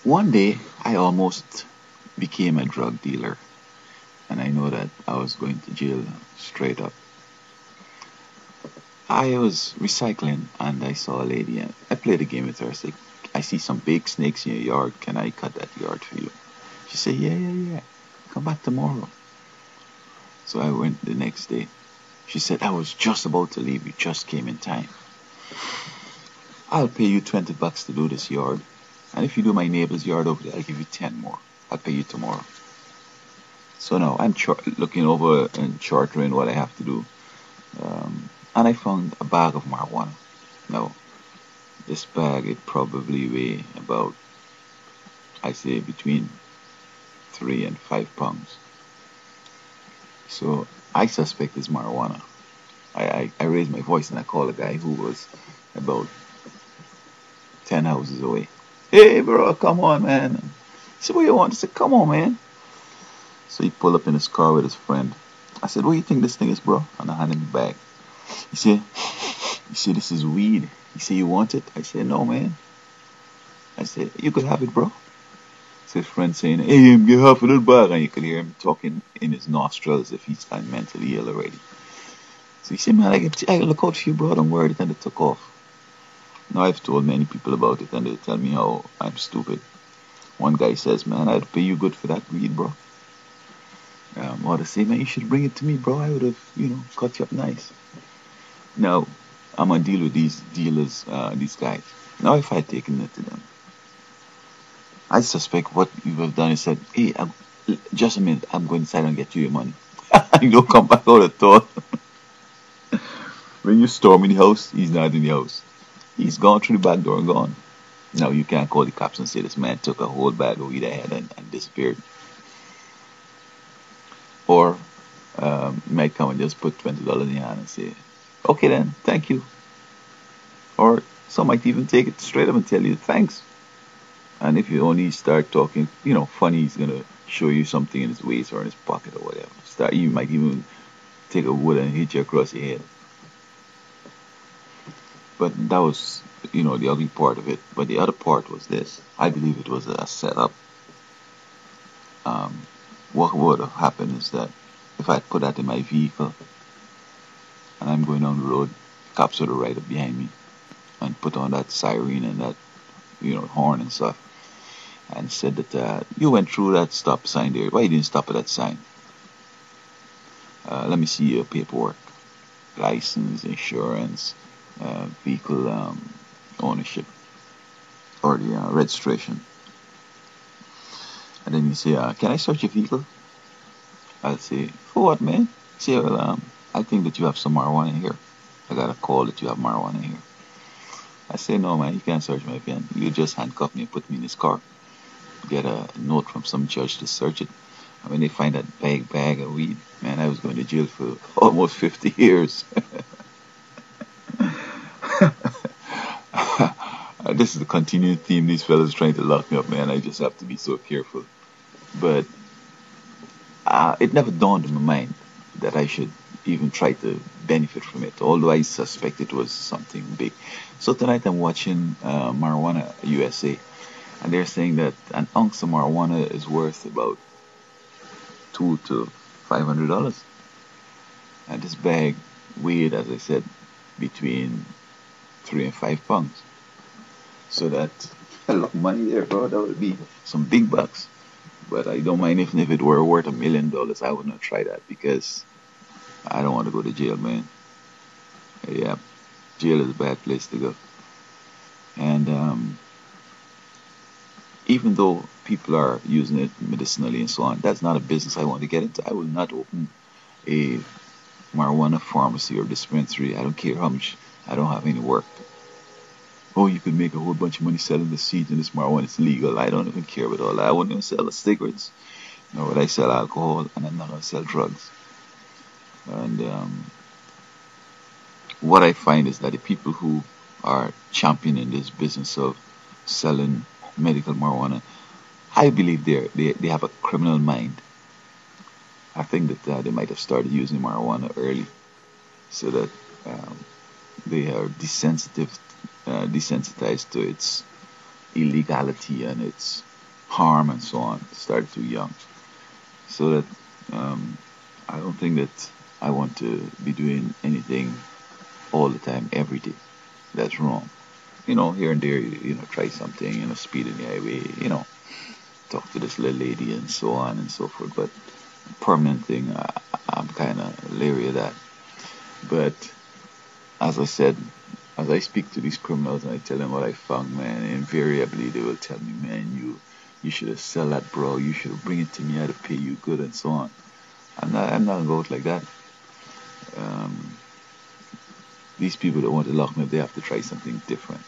One day, I almost became a drug dealer, and I know that I was going to jail straight up. I was recycling, and I saw a lady, and I played a game with her. I said, I see some big snakes in your yard. Can I cut that yard for you? She said, yeah, yeah, yeah. Come back tomorrow. So I went the next day. She said, I was just about to leave. You just came in time. I'll pay you $20 to do this yard. And if you do my neighbor's yard over there, I'll give you 10 more. I'll pay you tomorrow. So now I'm looking over and charting what I have to do. And I found a bag of marijuana. Now, this bag, it probably weigh about, I say, between 3 and 5 pounds. So I suspect it's marijuana. I raised my voice and I called a guy who was about 10 houses away. Hey, bro, come on, man. He said, what you want? I said, come on, man. So he pulled up in his car with his friend. I said, what do you think this thing is, bro? And I handed him the bag. He said, this is weed. He said, you want it? I said, no, man. I said, you could have it, bro. So his friend saying, hey, get half of that bag. And you could hear him talking in his nostrils as if he's kind of mentally ill already. So he said, man, I look out for you, bro. Don't worry. And it took off. Now I've told many people about it and they tell me how I'm stupid. One guy says, man, I'd pay you good for that weed, bro. Others say, man, you should bring it to me, bro. I would have, cut you up nice. Now, I'm going to deal with these dealers, these guys. Now, if I taken it to them, I suspect what you have done is said, hey, just a minute, I'm going inside and get you your money. You don't come back out at all. When you storm in the house, he's not in the house. He's gone through the back door and gone. Now, you can't call the cops and say this man took a whole bag of weed ahead and disappeared. Or you might come and just put $20 in your hand and say, okay then, thank you. Or some might even take it straight up and tell you thanks. And if you only start talking, funny, he's gonna show you something in his waist or in his pocket or whatever. You might even take a wood and hit you across your head. But that was, the ugly part of it. But the other part was this. I believe it was a setup. What would have happened is that if I put that in my vehicle and I'm going down the road, cops would have right up behind me and put on that siren and that, horn and stuff and said that you went through that stop sign there. Why you didn't stop at that sign? Let me see your paperwork, license, insurance, vehicle ownership, or the registration. And then you say, can I search your vehicle? I'll say, for what, man? Say, well, I think that you have some marijuana in here. I got a call that you have marijuana in here. I say, no, man, you can't search my van. You just handcuff me and put me in this car. Get a note from some judge to search it. And when they find that bag of weed, man, I was going to jail for almost 50 years. This is the continuing theme. These fellas are trying to lock me up, man. I just have to be so careful. But it never dawned in my mind that I should even try to benefit from it, although I suspect it was something big. So tonight I'm watching Marijuana USA, and they're saying that an ounce of marijuana is worth about $200 to $500, and this bag weighed, as I said, between 3 and 5 pounds. So that's a lot of money there, bro. That would be some big bucks. But I don't mind if it were worth $1 million. I would not try that because I don't want to go to jail, man. Yeah, jail is a bad place to go. And even though people are using it medicinally and so on, that's not a business I want to get into. I will not open a marijuana pharmacy or dispensary. I don't care how much. I don't have any work. Oh, you could make a whole bunch of money selling the seeds and this marijuana. It's legal. I don't even care about all that. I won't even sell the cigarettes. Nor would I sell alcohol, and I'm not going to sell drugs. And what I find is that the people who are championing this business of selling medical marijuana, I believe they have a criminal mind. I think that they might have started using marijuana early so that they are desensitized to its illegality and its harm and so on started too young. So that um, I don't think that I want to be doing anything all the time, every day. That's wrong. Here and there, try something, speed in the highway, talk to this little lady and so on and so forth. But permanent thing, I'm kind of leery of that. But as I said, as I speak to these criminals and I tell them what I found, man, invariably they will tell me, man, you should have sell that, bro. You should have bring it to me. I'd have pay you good and so on. I'm not gonna go out like that. Um, these people that want to lock me up, they have to try something different.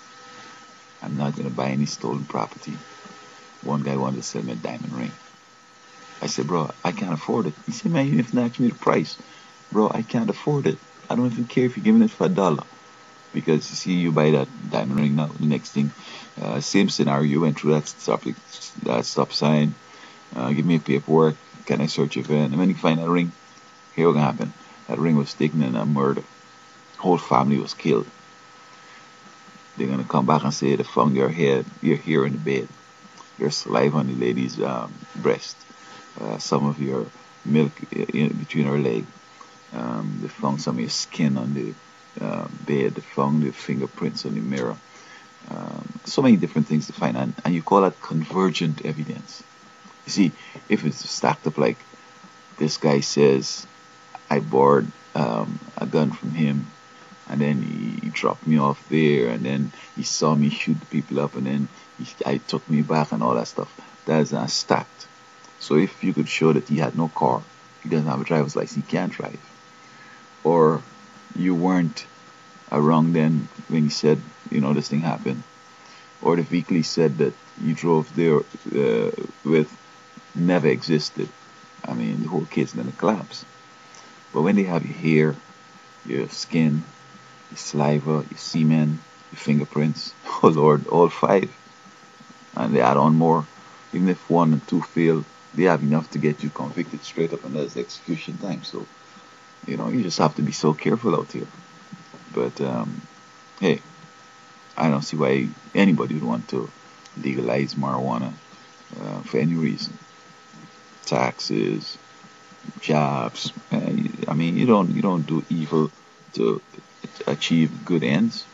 I'm not gonna buy any stolen property. One guy wanted to sell me a diamond ring. I said, bro, I can't afford it. He said, man, you have to ask me the price. Bro, I can't afford it. I don't even care if you're giving it for $1. Because you see, you buy that diamond ring now, the next thing, same scenario, you went through that stop sign, give me a paperwork, can I search your van? And when you find that ring, here what happen. That ring was taken in a murder. Whole family was killed. They're gonna come back and say they found your head, your hair in the bed, your saliva on the lady's breast, some of your milk between her leg. They found some of your skin on the bed. They found the fingerprints on the mirror. So many different things to find, and you call that convergent evidence. You see, if it's stacked up like this guy says, I borrowed a gun from him, and then he dropped me off there, and then he saw me shoot the people up, and then I took me back and all that stuff. That is stacked. So if you could show that he had no car, he doesn't have a driver's license, he can't drive, or you weren't around then when he said, this thing happened, or the vehicle he said that you drove there with never existed, I mean, the whole case's gonna collapse. But when they have your hair, your skin, your saliva, your semen, your fingerprints, oh Lord, all five, and they add on more, even if one and two fail, they have enough to get you convicted straight up, and that's the execution time. So, you just have to be so careful out here. But hey, I don't see why anybody would want to legalize marijuana for any reason. Taxes, jobs. I mean, you don't do evil to achieve good ends.